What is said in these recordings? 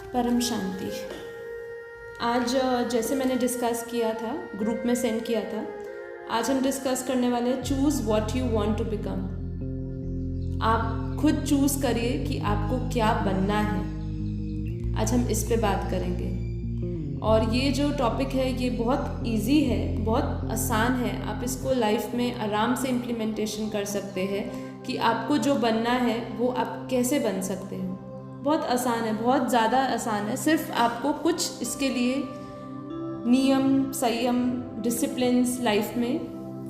परम शांति। आज जैसे मैंने डिस्कस किया था, ग्रुप में सेंड किया था, आज हम डिस्कस करने वाले हैं choose what you want to become. आप खुद चूज़ करिए कि आपको क्या बनना है। आज हम इस पे बात करेंगे और ये जो टॉपिक है ये बहुत इजी है, बहुत आसान है। आप इसको लाइफ में आराम से इम्प्लीमेंटेशन कर सकते हैं कि आपको जो बनना है वो आप कैसे बन सकते हो। बहुत आसान है, बहुत ज़्यादा आसान है। सिर्फ आपको कुछ इसके लिए नियम, संयम, डिसिप्लिन्स लाइफ में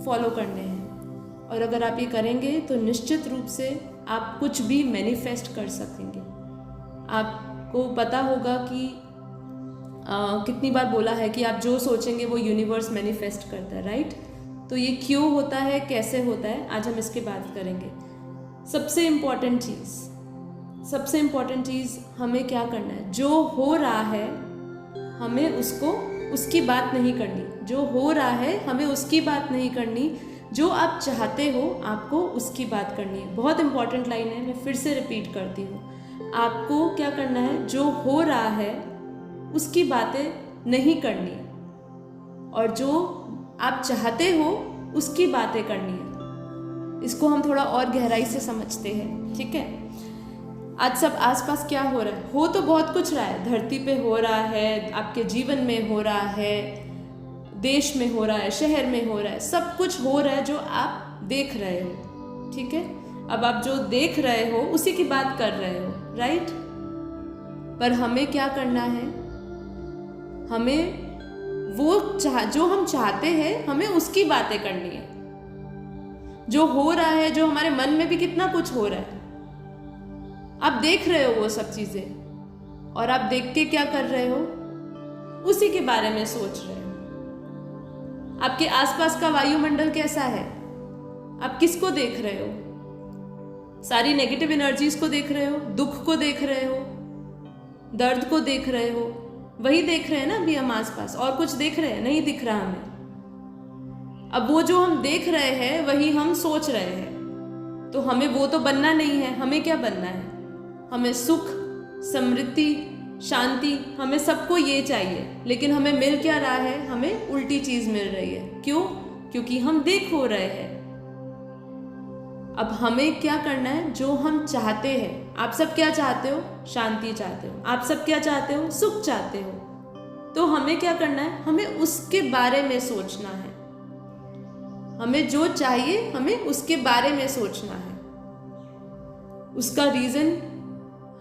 फॉलो करने हैं और अगर आप ये करेंगे तो निश्चित रूप से आप कुछ भी मैनिफेस्ट कर सकेंगे। आपको पता होगा कि कितनी बार बोला है कि आप जो सोचेंगे वो यूनिवर्स मैनिफेस्ट करता है, राइट? तो ये क्यों होता है, कैसे होता है, आज हम इसके बात करेंगे। सबसे इम्पॉर्टेंट चीज़ हमें क्या करना है, जो हो रहा है हमें उसकी बात नहीं करनी। जो हो रहा है हमें उसकी बात नहीं करनी, जो आप चाहते हो आपको उसकी बात करनी है। बहुत इंपॉर्टेंट लाइन है, मैं फिर से रिपीट करती हूँ। आपको क्या करना है, जो हो रहा है उसकी बातें नहीं करनी और जो आप चाहते हो उसकी बातें करनी है। इसको हम थोड़ा और गहराई से समझते हैं, ठीक है? आज सब आसपास क्या हो रहा है? हो तो बहुत कुछ रहा है, धरती पे हो रहा है, आपके जीवन में हो रहा है, देश में हो रहा है, शहर में हो रहा है, सब कुछ हो रहा है जो आप देख रहे हो, ठीक है? अब आप जो देख रहे हो उसी की बात कर रहे हो, राइट? पर हमें क्या करना है, हमें जो हम चाहते हैं हमें उसकी बातें करनी है। जो हो रहा है, जो हमारे मन में भी कितना कुछ हो रहा है, आप देख रहे हो वो सब चीजें और आप देख के क्या कर रहे हो, उसी के बारे में सोच रहे हो। आपके आसपास का वायुमंडल कैसा है, आप किसको देख रहे हो? सारी नेगेटिव एनर्जीज को देख रहे हो, दुख को देख रहे हो, दर्द को देख रहे हो। वही देख रहे हैं ना अभी हम आसपास, और कुछ देख रहे हैं नहीं दिख रहा हमें। अब वो जो हम देख रहे हैं वही हम सोच रहे हैं, तो हमें वो तो बनना नहीं है। हमें क्या बनना है? हमें सुख, समृद्धि, शांति, हमें सबको ये चाहिए, लेकिन हमें मिल क्या रहा है? हमें उल्टी चीज मिल रही है। क्यों? क्योंकि हम देख हो रहे हैं। अब हमें क्या करना है, जो हम चाहते हैं। आप सब क्या चाहते हो? शांति चाहते हो। आप सब क्या चाहते हो? सुख चाहते हो। तो हमें क्या करना है, हमें उसके बारे में सोचना है। हमें जो चाहिए हमें उसके बारे में सोचना है। उसका रीजन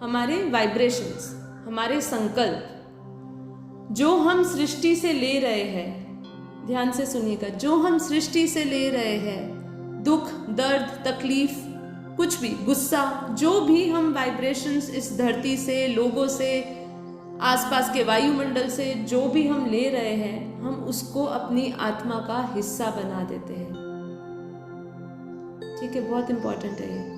हमारे वाइब्रेशंस, हमारे संकल्प जो हम सृष्टि से ले रहे हैं। ध्यान से सुनिएगा, जो हम सृष्टि से ले रहे हैं, दुख, दर्द, तकलीफ, कुछ भी, गुस्सा, जो भी हम वाइब्रेशंस इस धरती से, लोगों से, आसपास के वायुमंडल से जो भी हम ले रहे हैं, हम उसको अपनी आत्मा का हिस्सा बना देते हैं। ठीक है, बहुत इंपॉर्टेंट है ये।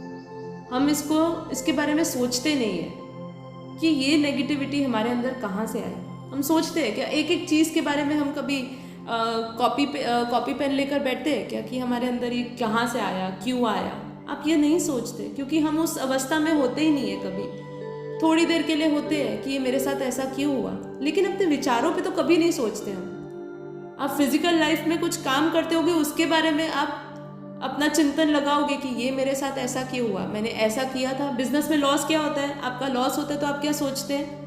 हम इसके बारे में सोचते नहीं है कि ये नेगेटिविटी हमारे अंदर कहाँ से आई। हम सोचते हैं क्या एक एक चीज़ के बारे में? हम कभी कॉपी पेन लेकर बैठते हैं क्या कि हमारे अंदर ये कहाँ से आया, क्यों आया? आप ये नहीं सोचते, क्योंकि हम उस अवस्था में होते ही नहीं है। कभी थोड़ी देर के लिए होते हैं कि ये मेरे साथ ऐसा क्यों हुआ, लेकिन अपने विचारों पे तो कभी नहीं सोचते हम। आप फिजिकल लाइफ में कुछ काम करते होगे, उसके बारे में आप अपना चिंतन लगाओगे कि ये मेरे साथ ऐसा क्यों हुआ, मैंने ऐसा किया था। बिजनेस में लॉस क्या होता है? आपका लॉस होता है तो आप क्या सोचते हैं?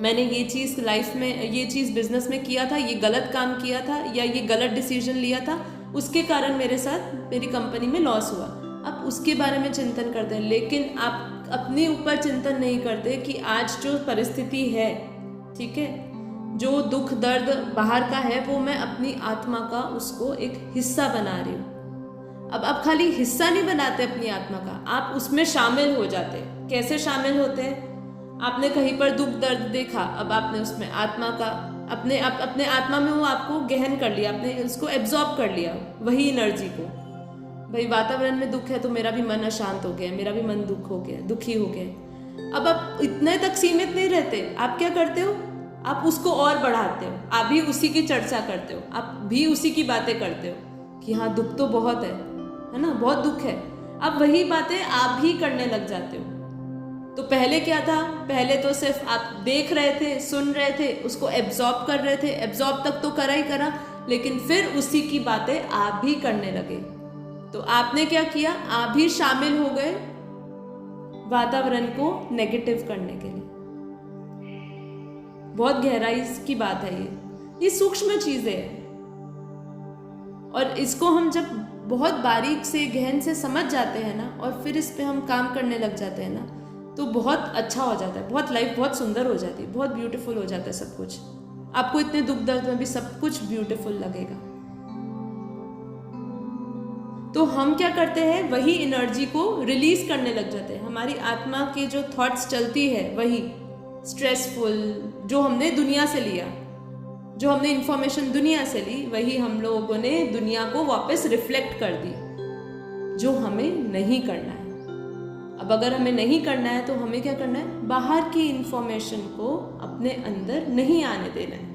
मैंने ये चीज़ लाइफ में, ये चीज़ बिजनेस में किया था, ये गलत काम किया था या ये गलत डिसीजन लिया था, उसके कारण मेरे साथ, मेरी कंपनी में लॉस हुआ। आप उसके बारे में चिंतन करते हैं, लेकिन आप अपने ऊपर चिंतन नहीं करते कि आज जो परिस्थिति है, ठीक है, जो दुख दर्द बाहर का है, वो मैं अपनी आत्मा का उसको एक हिस्सा बना रही हूँ। अब आप खाली हिस्सा नहीं बनाते अपनी आत्मा का, आप उसमें शामिल हो जाते। कैसे शामिल होते हैं? आपने कहीं पर दुख दर्द देखा, अब आपने उसमें आत्मा का, अपने आत्मा में वो आपको गहन कर लिया, आपने उसको एब्जॉर्ब कर लिया, वही एनर्जी को। भाई वातावरण में दुख है तो मेरा भी मन अशांत हो गया, मेरा भी मन दुखी हो गया। अब आप इतने तक सीमित नहीं रहते। आप क्या करते हो? आप उसको और बढ़ाते हो, आप भी उसी की चर्चा करते हो, आप भी उसी की बातें करते हो कि हाँ दुख तो बहुत है ना, बहुत दुख है। अब वही बातें आप भी करने लग जाते हो। तो पहले क्या था, पहले तो सिर्फ आप देख रहे थे, सुन रहे थे, उसको एब्जॉर्ब कर रहे थे, एब्जॉर्ब तक तो करा ही करा, लेकिन फिर उसी की बातें आप भी करने लगे। तो आपने क्या किया, आप भी शामिल हो गए वातावरण को नेगेटिव करने के लिए। बहुत गहराई की बात है ये सूक्ष्म चीजें हैं, और इसको हम जब बहुत बारीक से गहन से समझ जाते हैं ना, और फिर इस पे हम काम करने लग जाते हैं ना, तो बहुत अच्छा हो जाता है, बहुत लाइफ बहुत सुंदर हो जाती है, बहुत ब्यूटीफुल हो जाता है सब कुछ। आपको इतने दुख दर्द में भी सब कुछ ब्यूटीफुल लगेगा। तो हम क्या करते हैं, वही एनर्जी को रिलीज करने लग जाते हैं। हमारी आत्मा की जो थॉट्स चलती है, वही स्ट्रेसफुल, जो हमने दुनिया से लिया, जो हमने इंफॉर्मेशन दुनिया से ली, वही हम लोगों ने दुनिया को वापस रिफ्लेक्ट कर दी, जो हमें नहीं करना है। अब अगर हमें नहीं करना है तो हमें क्या करना है, बाहर की इंफॉर्मेशन को अपने अंदर नहीं आने देना है।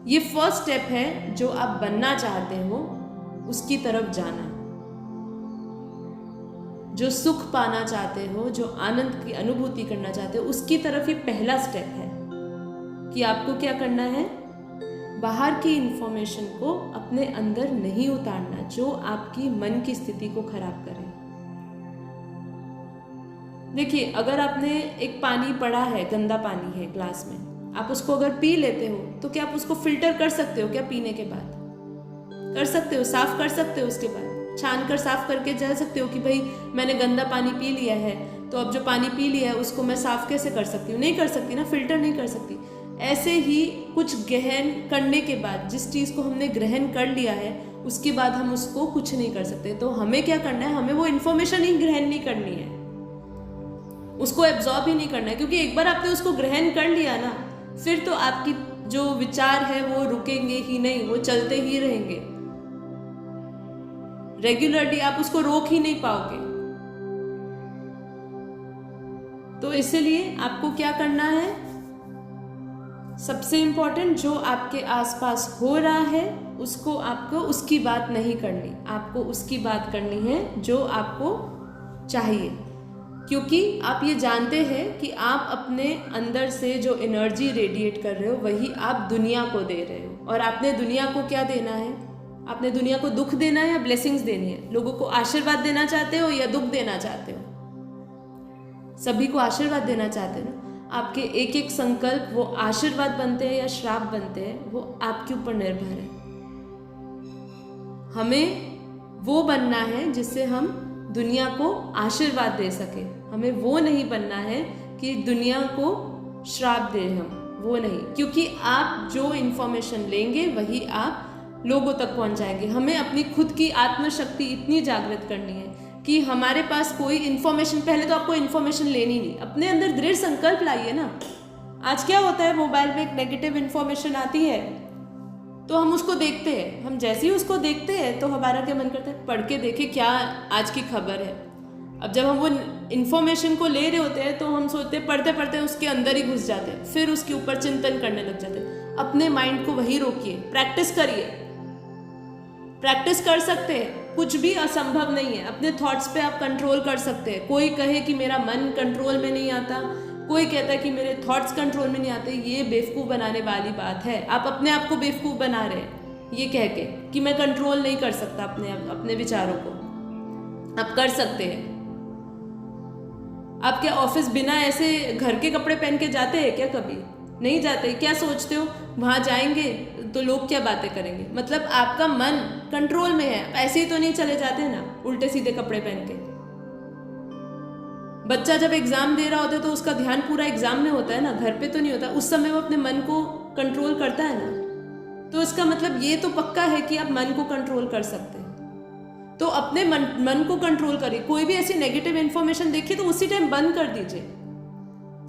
ये फर्स्ट स्टेप है, जो आप बनना चाहते हो उसकी तरफ जाना, जो सुख पाना चाहते हो, जो आनंद की अनुभूति करना चाहते हो, उसकी तरफ ये पहला स्टेप है कि आपको क्या करना है, बाहर की इंफॉर्मेशन को अपने अंदर नहीं उतारना, जो आपकी मन की स्थिति को खराब करे। देखिए, अगर आपने एक पानी पड़ा है, गंदा पानी है ग्लास में, आप उसको अगर पी लेते हो तो क्या आप उसको फिल्टर कर सकते हो क्या? पीने के बाद कर सकते हो, साफ कर सकते हो, उसके बाद छान कर साफ करके जा सकते हो कि भाई मैंने गंदा पानी पी लिया है, तो अब जो पानी पी लिया है उसको मैं साफ कैसे कर सकती हूँ? नहीं कर सकती ना, फिल्टर नहीं कर सकती। ऐसे ही कुछ गहन करने के बाद, जिस चीज़ को हमने ग्रहण कर लिया है, उसके बाद हम उसको कुछ नहीं कर सकते। तो हमें क्या करना है, हमें वो इन्फॉर्मेशन ही ग्रहण नहीं करनी है, उसको एब्जॉर्ब ही नहीं करना है, क्योंकि एक बार आपने उसको ग्रहण कर लिया ना, फिर तो आपकी जो विचार है वो रुकेंगे ही नहीं, वो चलते ही रहेंगे रेगुलरली, आप उसको रोक ही नहीं पाओगे। तो इसलिए आपको क्या करना है, सबसे इंपॉर्टेंट, जो आपके आसपास हो रहा है उसको आपको उसकी बात नहीं करनी, आपको उसकी बात करनी है जो आपको चाहिए, क्योंकि आप ये जानते हैं कि आप अपने अंदर से जो एनर्जी रेडिएट कर रहे हो वही आप दुनिया को दे रहे हो। और आपने दुनिया को क्या देना है, आपने दुनिया को दुख देना है या ब्लेसिंग्स देनी है? लोगों को आशीर्वाद देना चाहते हो या दुख देना चाहते हो? सभी को आशीर्वाद देना चाहते हो ना। आपके एक एक संकल्प वो आशीर्वाद बनते हैं या श्राप बनते हैं, वो आपके ऊपर निर्भर है। हमें वो बनना है जिससे हम दुनिया को आशीर्वाद दे सके। हमें वो नहीं बनना है कि दुनिया को श्राप दे हम, वो नहीं, क्योंकि आप जो इन्फॉर्मेशन लेंगे वही आप लोगों तक पहुंचाएंगे। हमें अपनी खुद की आत्मशक्ति इतनी जागृत करनी है कि हमारे पास कोई इन्फॉर्मेशन, पहले तो आपको इन्फॉर्मेशन लेनी नहीं, अपने अंदर दृढ़ संकल्प लाइए ना। आज क्या होता है, मोबाइल में एक नेगेटिव इन्फॉर्मेशन आती है तो हम उसको देखते हैं, हम जैसे ही उसको देखते हैं तो हमारा क्या मन करता है, पढ़ के देखे क्या आज की खबर है। अब जब हम वो इन्फॉर्मेशन को ले रहे होते हैं तो हम सोचते हैं, पढ़ते पढ़ते उसके अंदर ही घुस जाते हैं, फिर उसके ऊपर चिंतन करने लग जाते हैं। अपने माइंड को वही रोकिए, प्रैक्टिस करिए, प्रैक्टिस कर सकते हैं, कुछ भी असंभव नहीं है। अपने थॉट्स पे आप कंट्रोल कर सकते हैं। कोई कहे कि मेरा मन कंट्रोल में नहीं आता, कोई कहता है कि मेरे थॉट्स कंट्रोल में नहीं आते, ये बेवकूफ़ बनाने वाली बात है। आप अपने आप को बेवकूफ़ बना रहे हैं ये कह के कि मैं कंट्रोल नहीं कर सकता अपने विचारों को। आप कर सकते हैं। आप क्या ऑफिस बिना ऐसे घर के कपड़े पहन के जाते हैं क्या? कभी नहीं जाते। क्या सोचते हो वहाँ जाएंगे तो लोग क्या बातें करेंगे? मतलब आपका मन कंट्रोल में है, ऐसे ही तो नहीं चले जाते ना उल्टे सीधे कपड़े पहन के। बच्चा जब एग्जाम दे रहा होता है तो उसका ध्यान पूरा एग्जाम में होता है ना, घर पे तो नहीं होता। उस समय वो अपने मन को कंट्रोल करता है ना। तो इसका मतलब ये तो पक्का है कि आप मन को कंट्रोल कर सकते हैं। तो अपने मन को कंट्रोल करिए। कोई भी ऐसी नेगेटिव इंफॉर्मेशन देखिए तो उसी टाइम बंद कर दीजिए।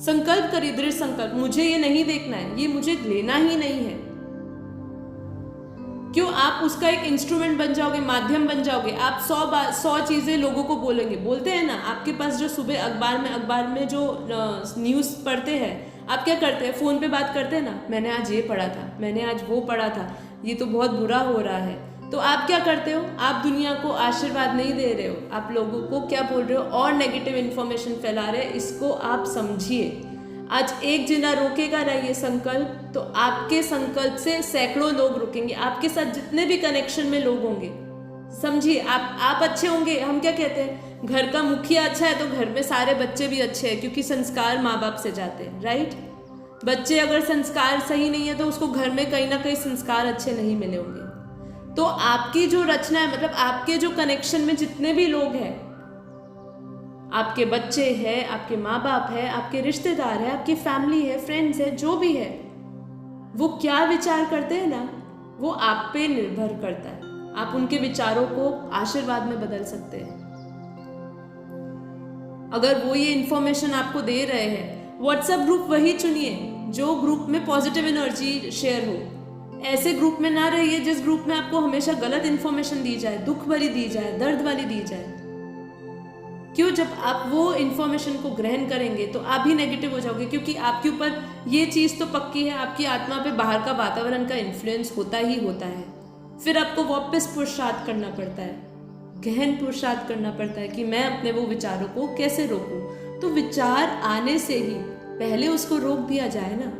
संकल्प करिए, दृढ़ संकल्प, मुझे ये नहीं देखना है, ये मुझे लेना ही नहीं है। क्यों? आप उसका एक इंस्ट्रूमेंट बन जाओगे, माध्यम बन जाओगे। आप 100 चीजें लोगों को बोलेंगे। बोलते हैं ना, आपके पास जो सुबह अखबार में जो न्यूज़ पढ़ते हैं, आप क्या करते हैं? फोन पे बात करते हैं ना, मैंने आज ये पढ़ा था, मैंने आज वो पढ़ा था, ये तो बहुत बुरा हो रहा है। तो आप क्या करते हो, आप दुनिया को आशीर्वाद नहीं दे रहे हो, आप लोगों को क्या बोल रहे हो और नेगेटिव इन्फॉर्मेशन फैला रहे हैं। इसको आप समझिए। आज एक जना रोकेगा ना ये संकल्प, तो आपके संकल्प से सैकड़ों लोग रुकेंगे, आपके साथ जितने भी कनेक्शन में लोग होंगे। समझिए, आप अच्छे होंगे। हम क्या कहते हैं, घर का मुखिया अच्छा है तो घर में सारे बच्चे भी अच्छे हैं, क्योंकि संस्कार माँ बाप से जाते हैं, राइट। बच्चे अगर संस्कार सही नहीं है तो उसको घर में कहीं ना कहीं संस्कार अच्छे नहीं मिले होंगे। तो आपकी जो रचना है, मतलब आपके जो कनेक्शन में जितने भी लोग हैं, आपके बच्चे हैं, आपके माँ बाप है, आपके रिश्तेदार है, आपकी फैमिली है, फ्रेंड्स है, जो भी है, वो क्या विचार करते हैं ना, वो आप पे निर्भर करता है। आप उनके विचारों को आशीर्वाद में बदल सकते हैं। अगर वो ये इंफॉर्मेशन आपको दे रहे हैं, व्हाट्सएप ग्रुप वही चुनिए जो ग्रुप में पॉजिटिव एनर्जी शेयर हो। ऐसे ग्रुप में ना रहिए जिस ग्रुप में आपको हमेशा गलत इंफॉर्मेशन दी जाए, दुख भरी दी जाए, दर्द वाली दी जाए। क्यों, जब आप वो इंफॉर्मेशन को ग्रहण करेंगे तो आप भी नेगेटिव हो जाओगे, क्योंकि आपके ऊपर ये चीज़ तो पक्की है, आपकी आत्मा पे बाहर का वातावरण का इन्फ्लुएंस होता ही होता है। फिर आपको वापस पुरुषार्थ करना पड़ता है, गहन पुरुषार्थ करना पड़ता है कि मैं अपने वो विचारों को कैसे रोकूं। तो विचार आने से ही पहले उसको रोक दिया जाए ना।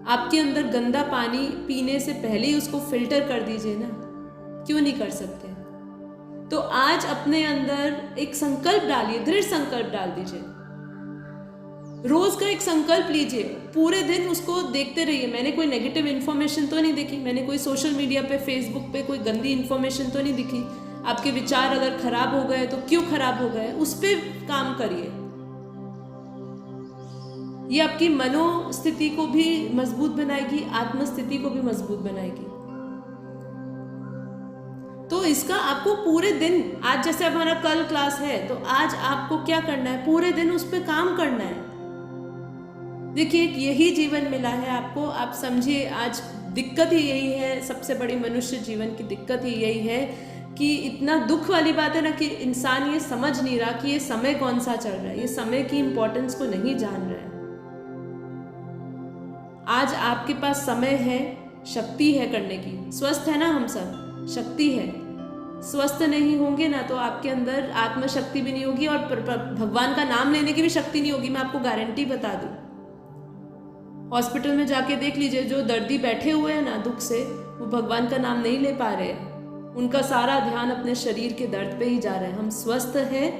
आपके अंदर गंदा पानी पीने से पहले ही उसको फिल्टर कर दीजिए ना, क्यों नहीं कर सकते। तो आज अपने अंदर एक संकल्प डालिए, दृढ़ संकल्प डाल दीजिए। रोज का एक संकल्प लीजिए, पूरे दिन उसको देखते रहिए। मैंने कोई नेगेटिव इन्फॉर्मेशन तो नहीं देखी, मैंने कोई सोशल मीडिया पे, फेसबुक पे कोई गंदी इन्फॉर्मेशन तो नहीं दिखी। आपके विचार अगर खराब हो गए तो क्यों खराब हो गए, उस पर काम करिए। ये आपकी मनोस्थिति को भी मजबूत बनाएगी, आत्मस्थिति को भी मजबूत बनाएगी। तो इसका आपको पूरे दिन, आज जैसे हमारा कल क्लास है, तो आज आपको क्या करना है, पूरे दिन उस पर काम करना है। देखिए, यही जीवन मिला है आपको, आप समझिए। आज दिक्कत ही यही है, सबसे बड़ी मनुष्य जीवन की दिक्कत ही यही है कि इतना दुख वाली बात है ना कि इंसान ये समझ नहीं रहा कि ये समय कौन सा चल रहा है, ये समय की इंपॉर्टेंस को नहीं जान रहा है। आज आपके पास समय है, शक्ति है करने की, स्वस्थ है ना हम सब, शक्ति है। स्वस्थ नहीं होंगे ना तो आपके अंदर आत्मशक्ति भी नहीं होगी और भगवान का नाम लेने की भी शक्ति नहीं होगी। मैं आपको गारंटी बता दूं, हॉस्पिटल में जाके देख लीजिए, जो दर्दी बैठे हुए हैं ना दुख से, वो भगवान का नाम नहीं ले पा रहे हैं। उनका सारा ध्यान अपने शरीर के दर्द पे ही जा रहा है। हम स्वस्थ हैं,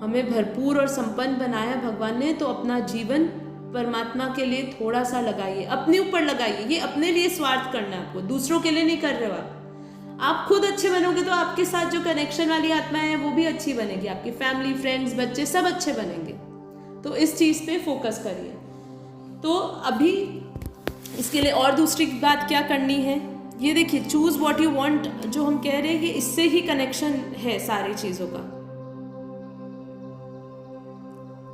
हमें भरपूर और संपन्न बनाया भगवान ने, तो अपना जीवन परमात्मा के लिए थोड़ा सा लगाइए, अपने ऊपर लगाइए। ये अपने लिए स्वार्थ करना है आपको, दूसरों के लिए नहीं कर रहे हो आप खुद अच्छे बनोगे तो आपके साथ जो कनेक्शन वाली आत्मा है वो भी अच्छी बनेगी, आपकी फैमिली, फ्रेंड्स, बच्चे सब अच्छे बनेंगे। तो इस चीज़ पे फोकस करिए। तो अभी इसके लिए और दूसरी बात क्या करनी है, ये देखिए, चूज व्हाट यू वांट, जो हम कह रहे हैं कि इससे ही कनेक्शन है सारी चीज़ों का।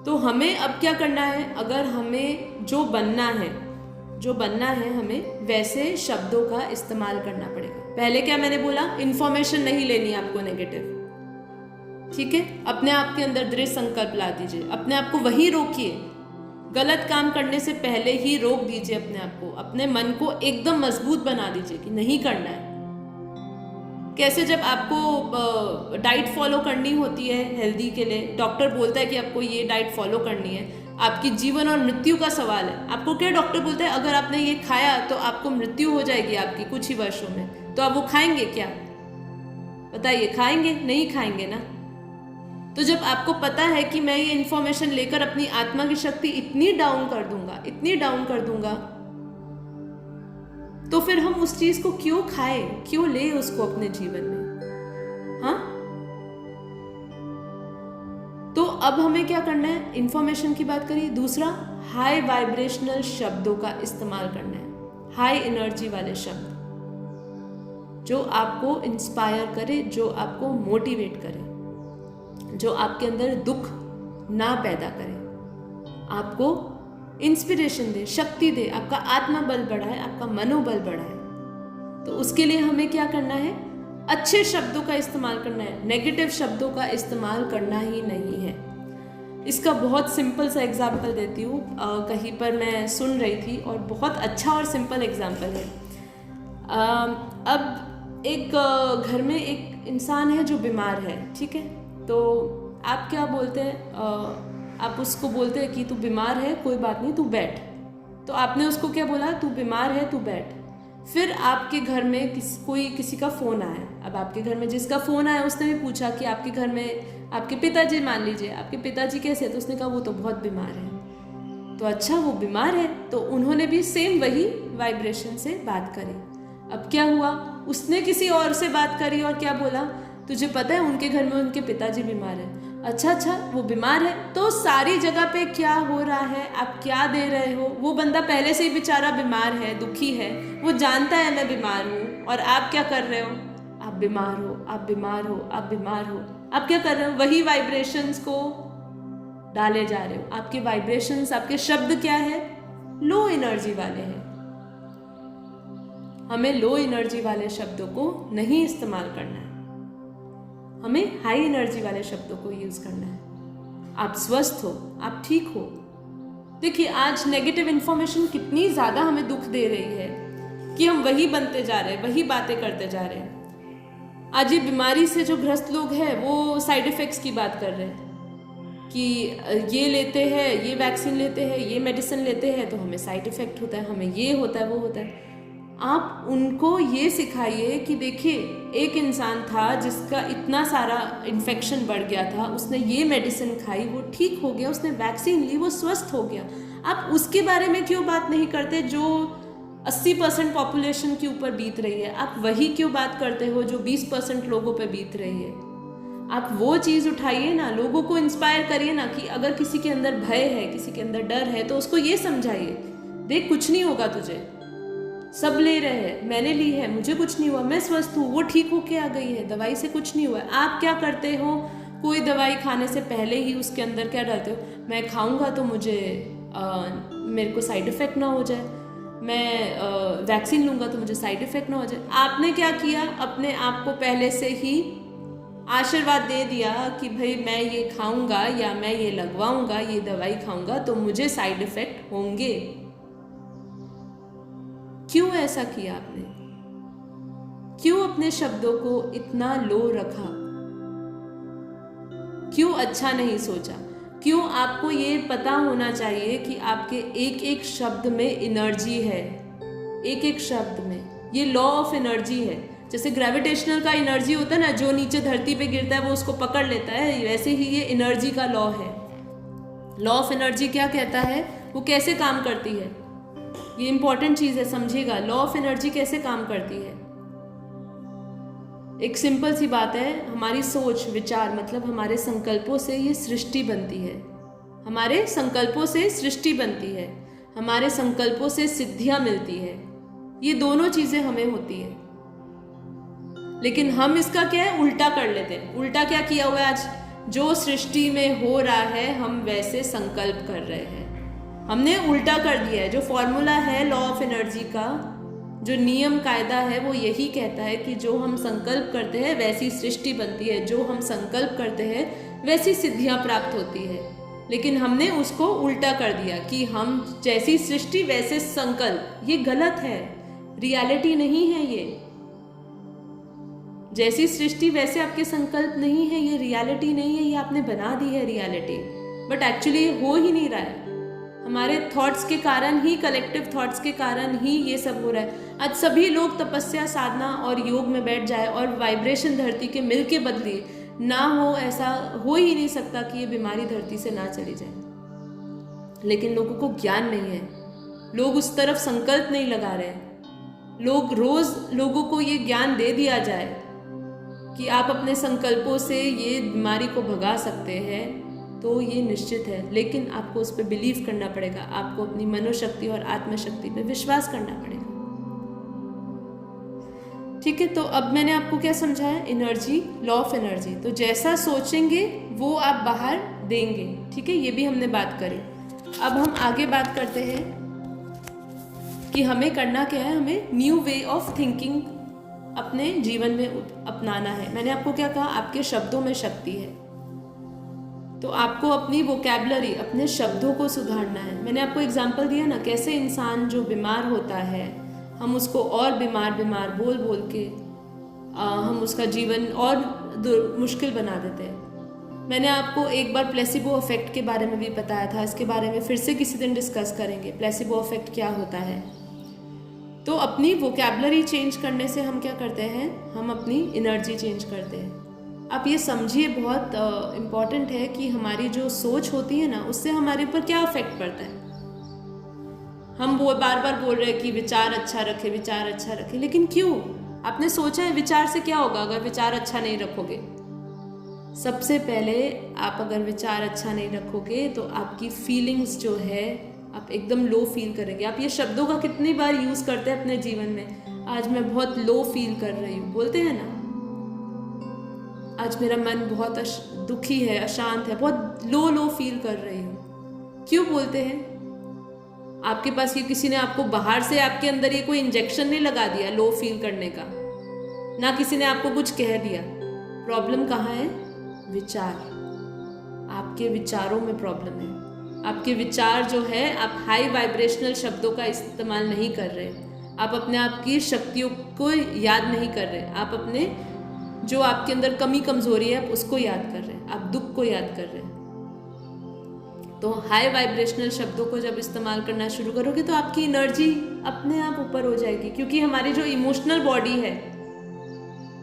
तो हमें अब क्या करना है, अगर हमें जो बनना है हमें वैसे शब्दों का इस्तेमाल करना पड़ेगा। पहले क्या मैंने बोला, इन्फॉर्मेशन नहीं लेनी आपको नेगेटिव, ठीक है। अपने आप के अंदर दृढ़ संकल्प ला दीजिए, अपने आप को वहीं रोकिए। गलत काम करने से पहले ही रोक दीजिए अपने आप को, अपने मन को एकदम मजबूत बना दीजिए कि नहीं करना है। कैसे, जब आपको डाइट फॉलो करनी होती है हेल्दी के लिए, डॉक्टर बोलता है कि आपको ये डाइट फॉलो करनी है, आपकी जीवन और मृत्यु का सवाल है। आपको क्या डॉक्टर बोलता है, अगर आपने ये खाया तो आपको मृत्यु हो जाएगी आपकी कुछ ही वर्षों में, तो आप वो खाएंगे क्या? बताइए, खाएंगे? नहीं खाएंगे ना। तो जब आपको पता है कि मैं ये इन्फॉर्मेशन लेकर अपनी आत्मा की शक्ति इतनी डाउन कर दूंगा, तो फिर हम उस चीज को क्यों खाए, क्यों ले उसको अपने जीवन में? हाँ, तो अब हमें क्या करना है, इंफॉर्मेशन की बात करिए। दूसरा, हाई वाइब्रेशनल शब्दों का इस्तेमाल करना है, हाई एनर्जी वाले शब्द जो आपको इंस्पायर करे, जो आपको मोटिवेट करे, जो आपके अंदर दुख ना पैदा करे, आपको इंस्पिरेशन दे, शक्ति दे, आपका आत्मबल बढ़ाए, आपका मनोबल बढ़ाए। तो उसके लिए हमें क्या करना है, अच्छे शब्दों का इस्तेमाल करना है, नेगेटिव शब्दों का इस्तेमाल करना ही नहीं है। इसका बहुत सिंपल सा एग्जाम्पल देती हूँ। कहीं पर मैं सुन रही थी और बहुत अच्छा और सिंपल एग्जाम्पल है। अब एक घर में एक इंसान है जो बीमार है, ठीक है, तो आप क्या बोलते हैं, आप उसको बोलते हैं कि तू बीमार है, कोई बात नहीं, तू बैठ। तो आपने उसको क्या बोला, तू बीमार है, तू बैठ। फिर आपके घर में किसी का फ़ोन आया। अब आपके घर में जिसका फ़ोन आया उसने भी पूछा कि आपके घर में आपके पिताजी, मान लीजिए आपके पिताजी कैसे हैं, तो उसने कहा वो तो बहुत बीमार है। तो अच्छा वो बीमार है, तो उन्होंने भी सेम वही वाइब्रेशन से बात करी। अब क्या हुआ, उसने किसी और से बात करी और क्या बोला, तुझे पता है उनके घर में उनके पिताजी बीमार है। अच्छा वो बीमार है, तो सारी जगह पे क्या हो रहा है, आप क्या दे रहे हो। वो बंदा पहले से ही बेचारा बीमार है, दुखी है, वो जानता है मैं बीमार हूँ, और आप क्या कर रहे हो, आप बीमार हो, आप बीमार हो, आप बीमार हो। आप क्या कर रहे हो, वही वाइब्रेशंस को डाले जा रहे हो। आपके वाइब्रेशंस, आपके शब्द क्या है, लो एनर्जी वाले हैं। हमें लो एनर्जी वाले शब्दों को नहीं इस्तेमाल करना है, हमें हाई एनर्जी वाले शब्दों को यूज करना है। आप स्वस्थ हो, आप ठीक हो। देखिए आज नेगेटिव इन्फॉर्मेशन कितनी ज्यादा हमें दुख दे रही है कि हम वही बनते जा रहे हैं, वही बातें करते जा रहे हैं। आज ये बीमारी से जो ग्रस्त लोग हैं वो साइड इफेक्ट्स की बात कर रहे हैं कि ये लेते हैं, ये वैक्सीन लेते हैं, ये मेडिसिन लेते हैं तो हमें साइड इफेक्ट होता है, हमें ये होता है, वो होता है। आप उनको ये सिखाइए कि देखिए एक इंसान था जिसका इतना सारा इन्फेक्शन बढ़ गया था, उसने ये मेडिसिन खाई, वो ठीक हो गया, उसने वैक्सीन ली, वो स्वस्थ हो गया। आप उसके बारे में क्यों बात नहीं करते जो 80% पॉपुलेशन के ऊपर बीत रही है। आप वही क्यों बात करते हो जो 20% लोगों पे बीत रही है। आप वो चीज़ उठाइए ना, लोगों को इंस्पायर करिए ना कि अगर किसी के अंदर भय है, किसी के अंदर डर है, तो उसको ये समझाइए, देख कुछ नहीं होगा तुझे, सब ले रहे हैं, मैंने ली है, मुझे कुछ नहीं हुआ, मैं स्वस्थ हूँ, वो ठीक होके आ गई है, दवाई से कुछ नहीं हुआ। आप क्या करते हो, कोई दवाई खाने से पहले ही उसके अंदर क्या डालते हो, मैं खाऊंगा तो मुझे मेरे को साइड इफेक्ट ना हो जाए, मैं वैक्सीन लूंगा तो मुझे साइड इफेक्ट ना हो जाए। आपने क्या किया, अपने आप को पहले से ही आशीर्वाद दे दिया कि भाई मैं ये खाऊंगा या मैं ये लगवाऊंगा, ये दवाई खाऊंगा तो मुझे साइड इफेक्ट होंगे। क्यों ऐसा किया आपने, क्यों अपने शब्दों को इतना लो रखा, क्यों अच्छा नहीं सोचा, क्यों आपको ये पता होना चाहिए कि आपके एक एक शब्द में एनर्जी है, एक एक शब्द में ये लॉ ऑफ एनर्जी है। जैसे ग्रेविटेशनल का एनर्जी होता है ना, जो नीचे धरती पे गिरता है वो उसको पकड़ लेता है, वैसे ही ये एनर्जी का लॉ है। लॉ ऑफ एनर्जी क्या कहता है, वो कैसे काम करती है, ये इंपॉर्टेंट चीज है, समझिएगा। लॉ ऑफ एनर्जी कैसे काम करती है, एक सिंपल सी बात है, हमारी सोच विचार मतलब हमारे संकल्पों से ये सृष्टि बनती है, हमारे संकल्पों से सृष्टि बनती है, हमारे संकल्पों से सिद्धियां मिलती है, ये दोनों चीजें हमें होती है। लेकिन हम इसका क्या है, उल्टा कर लेते हैं। उल्टा क्या किया हुआ है आज, जो सृष्टि में हो रहा है हम वैसे संकल्प कर रहे हैं, हमने उल्टा कर दिया है। जो फॉर्मूला है लॉ ऑफ एनर्जी का, जो नियम कायदा है, वो यही कहता है कि जो हम संकल्प करते हैं वैसी सृष्टि बनती है, जो हम संकल्प करते हैं वैसी सिद्धियां प्राप्त होती है। लेकिन हमने उसको उल्टा कर दिया कि हम जैसी सृष्टि वैसे संकल्प, ये गलत है, रियलिटी नहीं है। ये जैसी सृष्टि वैसे आपके संकल्प नहीं है, ये रियलिटी नहीं है, ये आपने बना दी है रियलिटी, बट एक्चुअली हो ही नहीं रहा है। हमारे थॉट्स के कारण ही, कलेक्टिव थॉट्स के कारण ही ये सब हो रहा है। आज सभी लोग तपस्या, साधना और योग में बैठ जाए और वाइब्रेशन धरती के मिल के बदले ना हो, ऐसा हो ही नहीं सकता कि ये बीमारी धरती से ना चली जाए। लेकिन लोगों को ज्ञान नहीं है, लोग उस तरफ संकल्प नहीं लगा रहे हैं। लोग रोज लोगों को ये ज्ञान दे दिया जाए कि आप अपने संकल्पों से ये बीमारी को भगा सकते हैं, तो ये निश्चित है। लेकिन आपको उस पर बिलीव करना पड़ेगा, आपको अपनी मनोशक्ति और आत्मशक्ति पे विश्वास करना पड़ेगा। ठीक है, तो अब मैंने आपको क्या समझाया, एनर्जी, लॉ ऑफ एनर्जी। तो जैसा सोचेंगे वो आप बाहर देंगे। ठीक है, ये भी हमने बात करी। अब हम आगे बात करते हैं कि हमें करना क्या है, हमें न्यू वे ऑफ थिंकिंग अपने जीवन में अपनाना है। मैंने आपको क्या कहा, आपके शब्दों में शक्ति है, तो आपको अपनी वोकैबुलरी, अपने शब्दों को सुधारना है। मैंने आपको एग्जांपल दिया ना, कैसे इंसान जो बीमार होता है हम उसको और बीमार बीमार बोल बोल के हम उसका जीवन और मुश्किल बना देते हैं। मैंने आपको एक बार प्लेसिबो इफेक्ट के बारे में भी बताया था, इसके बारे में फिर से किसी दिन डिस्कस करेंगे, प्लेसिबो इफेक्ट क्या होता है। तो अपनी वोकैबुलरी चेंज करने से हम क्या करते हैं, हम अपनी एनर्जी चेंज करते हैं। आप ये समझिए, बहुत इम्पॉर्टेंट है कि हमारी जो सोच होती है ना, उससे हमारे ऊपर क्या इफेक्ट पड़ता है। हम वो बार बार बोल रहे हैं कि विचार अच्छा रखे, विचार अच्छा रखे, लेकिन क्यों? आपने सोचा है विचार से क्या होगा अगर विचार अच्छा नहीं रखोगे? सबसे पहले आप अगर विचार अच्छा नहीं रखोगे तो आपकी फीलिंग्स जो है आप एकदम लो फील करेंगे। आप ये शब्दों का कितनी बार यूज़ करते हैं अपने जीवन में, आज मैं बहुत लो फील कर रही हूँ, बोलते हैं ना, आज मेरा मन बहुत दुखी है, अशांत है, बहुत लो फील कर रही हूँ। क्यों बोलते हैं? आपके पास ये किसी ने आपको बाहर से आपके अंदर ये कोई इंजेक्शन नहीं लगा दिया लो फील करने का, ना किसी ने आपको कुछ कह दिया। प्रॉब्लम कहाँ है? विचार। आपके विचारों में प्रॉब्लम है। आपके विचार जो है, आप हाई वाइब्रेशनल शब्दों का इस्तेमाल नहीं कर रहे, आप अपने आप की शक्तियों को याद नहीं कर रहे, आप अपने जो आपके अंदर कमी कमजोरी है आप उसको याद कर रहे हैं, आप दुख को याद कर रहे हैं। तो हाई वाइब्रेशनल शब्दों को जब इस्तेमाल करना शुरू करोगे तो आपकी एनर्जी अपने आप ऊपर हो जाएगी। क्योंकि हमारी जो इमोशनल बॉडी है,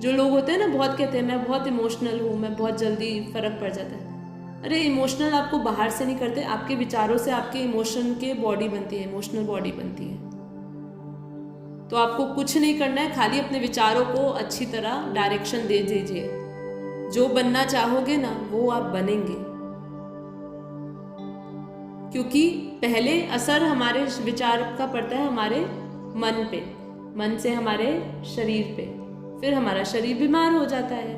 जो लोग होते हैं ना, बहुत कहते हैं मैं बहुत इमोशनल हूँ, मैं बहुत जल्दी फर्क पड़ जाता है। अरे इमोशनल आपको बाहर से नहीं करते, आपके विचारों से आपके इमोशन के बॉडी बनती है, इमोशनल बॉडी बनती है। तो आपको कुछ नहीं करना है, खाली अपने विचारों को अच्छी तरह डायरेक्शन दे दीजिए। जो बनना चाहोगे ना वो आप बनेंगे, क्योंकि पहले असर हमारे विचार का पड़ता है हमारे मन पे, मन से हमारे शरीर पे, फिर हमारा शरीर बीमार हो जाता है,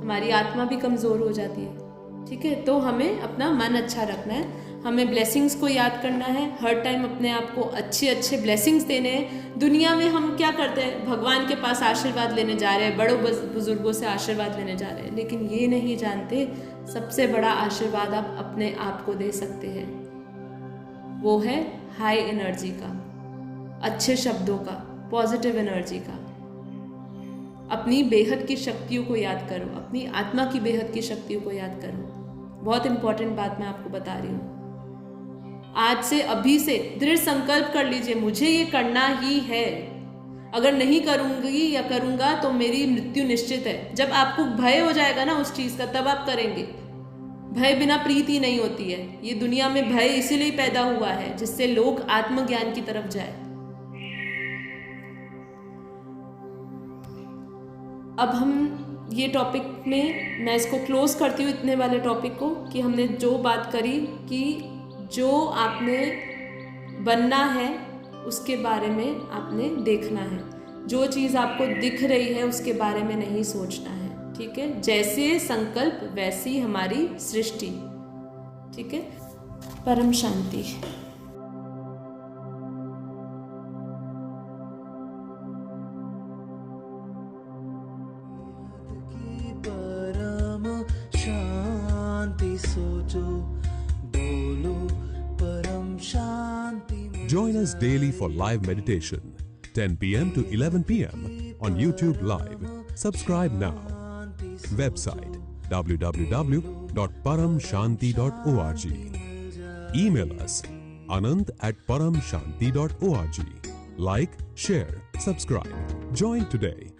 हमारी आत्मा भी कमज़ोर हो जाती है। ठीक है, तो हमें अपना मन अच्छा रखना है, हमें ब्लेसिंग्स को याद करना है, हर टाइम अपने आप को अच्छे अच्छे ब्लेसिंग्स देने हैं। दुनिया में हम क्या करते हैं, भगवान के पास आशीर्वाद लेने जा रहे हैं, बड़ों बुजुर्गों से आशीर्वाद लेने जा रहे हैं, लेकिन ये नहीं जानते सबसे बड़ा आशीर्वाद आप अपने आप को दे सकते हैं, वो है हाई एनर्जी का, अच्छे शब्दों का, पॉजिटिव एनर्जी का। अपनी बेहद की शक्तियों को याद करो, अपनी आत्मा की बेहद की शक्तियों को याद करो। बहुत इंपॉर्टेंट बात मैं आपको बता रही हूँ। आज से, अभी से दृढ़ संकल्प कर लीजिए, मुझे ये करना ही है, अगर नहीं करूँगी या करूँगा तो मेरी मृत्यु निश्चित है। जब आपको भय हो जाएगा ना उस चीज़ का, तब आप करेंगे। भय बिना प्रीति नहीं होती है। ये दुनिया में भय इसीलिए पैदा हुआ है जिससे लोग आत्मज्ञान की तरफ जाए। अब हम ये टॉपिक में, मैं इसको क्लोज करती हूँ इतने वाले टॉपिक को, कि हमने जो बात करी कि जो आपने बनना है उसके बारे में आपने देखना है, जो चीज़ आपको दिख रही है उसके बारे में नहीं सोचना है। ठीक है, जैसे संकल्प वैसी हमारी सृष्टि। ठीक है, परम शांति। Join us daily for live meditation, 10 p.m. to 11 p.m. on YouTube Live. Subscribe now. Website www.paramshanti.org. Email us anant@paramshanti.org. Like, share, subscribe. Join today.